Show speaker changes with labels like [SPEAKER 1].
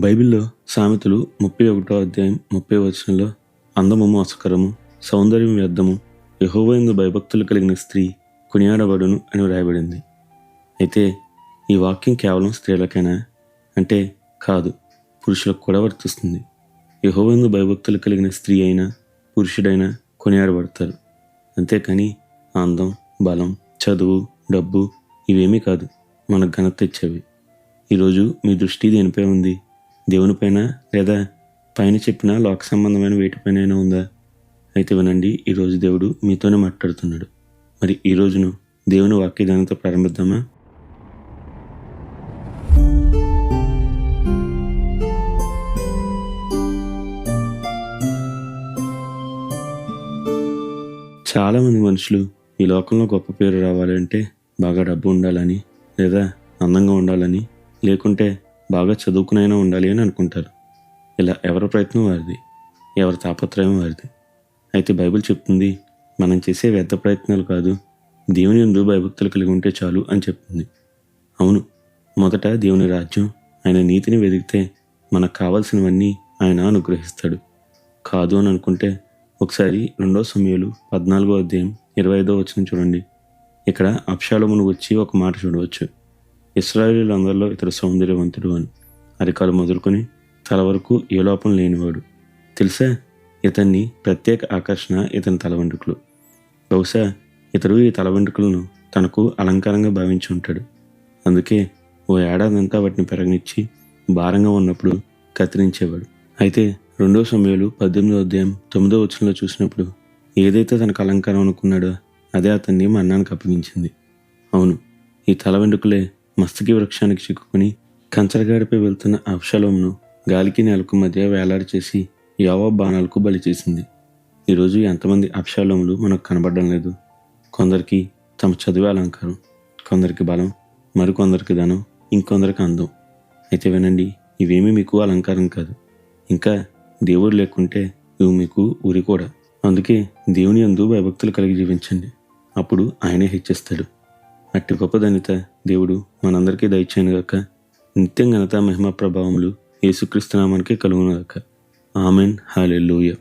[SPEAKER 1] బైబిల్‌లో సామెతలు 31 అధ్యాయం 30 వచనంలో అందము మోసకరము, సౌందర్యం వ్యర్థము, యెహోవాయందు భయభక్తులు కలిగిన స్త్రీ కొనియాడబడును అని వ్రాయబడింది. అయితే ఈ వాక్యం కేవలం స్త్రీలకేనా అంటే కాదు, పురుషులకు కూడా వర్తిస్తుంది. యెహోవాయందు భయభక్తులు కలిగిన స్త్రీ అయినా పురుషుడైనా కొనియాడబడతారు. అంతేకాని అందం, బలం, చదువు, డబ్బు ఇవేమీ కాదు మనకు ఘనత తెచ్చేవి. ఈరోజు మీ దృష్టి దేనిపై ఉంది? దేవునిపైన లేదా పైన చెప్పిన లోక సంబంధమైన వేటిపైనైనా ఉందా? అయితే వినండి, ఈరోజు దేవుడు మీతోనే మాట్లాడుతున్నాడు. మరి ఈ రోజును దేవుని వాక్యదానంతో ప్రారంభిద్దామా? చాలామంది మనుషులు ఈ లోకంలో గొప్ప పేరు రావాలంటే బాగా డబ్బు ఉండాలని, లేదా అందంగా ఉండాలని, లేకుంటే బాగా చదువుకునైనా ఉండాలి అని అనుకుంటారు. ఇలా ఎవరి ప్రయత్నం వారిది, ఎవరి తాపత్రయం వారిది. అయితే బైబిల్ చెప్తుంది, మనం చేసే వ్యర్థ ప్రయత్నాలు కాదు, దేవుని యందు భయభక్తులు కలిగి ఉంటే చాలు అని చెప్తుంది. అవును, మొదట దేవుని రాజ్యం, ఆయన నీతిని వెదిగితే మనకు కావాల్సినవన్నీ ఆయన అనుగ్రహిస్తాడు. కాదు అని అనుకుంటే ఒకసారి 2 సమూయేలు 14 అధ్యాయం 25 వచనం చూడండి. ఇక్కడ అబ్షాలోమును వచ్చి ఒక మాట చూడవచ్చు. ఇశ్రాయేలీయులందరిలో ఇతడు సౌందర్యవంతుడు అని, అరికాలు మొదలుకొని తల వరకు ఏ లోపం లేనివాడు. తెలుసా, ఇతన్ని ప్రత్యేక ఆకర్షణ ఇతని తల వెంట్రుకలు. బహుశా ఇతడు ఈ తల వెంట్రుకలను తనకు అలంకారంగా భావించి ఉంటాడు. అందుకే ఓ ఏడాదంతా వాటిని పెరగనిచ్చి భారంగా ఉన్నప్పుడు కత్తిరించేవాడు. అయితే 2 సమూయేలు 18 అధ్యాయం 9 వచనంలో చూసినప్పుడు ఏదైతే తనకు అలంకారం అనుకున్నాడో అదే అతన్ని మరణానికి అప్పగించింది. అవును, ఈ తల వెంట్రుకలే మస్తకి వృక్షానికి చిక్కుకుని కంచరగాడిపై వెళ్తున్న అబ్షాలోమును గాలికి నేలకు మధ్య వేలాడి చేసి యోవాబు బాణాలకు బలి చేసింది. ఈరోజు ఎంతమంది అబ్షాలోములు మనకు కనబడడం లేదు? కొందరికి తమ చదువు అలంకారం, కొందరికి బలం, మరికొందరికి ధనం, ఇంకొందరికి అందం. అయితే వినండి, ఇవేమీ మీకు అలంకారం కాదు. ఇంకా దేవుడు లేకుంటే ఇవి మీకు ఊరి కూడా. అందుకే దేవుని యందు భయభక్తులు కలిగి జీవించండి, అప్పుడు ఆయనే హెచ్చిస్తాడు. అట్టి గొప్ప ధన్యత దేవుడు మనందరికీ దయచేయనుగాక. నిత్యం ఘనత, మహిమ, ప్రభావములు యేసుక్రీస్తు నామానికే కలుగునుగాక. ఆమెన్. హల్లెలూయా.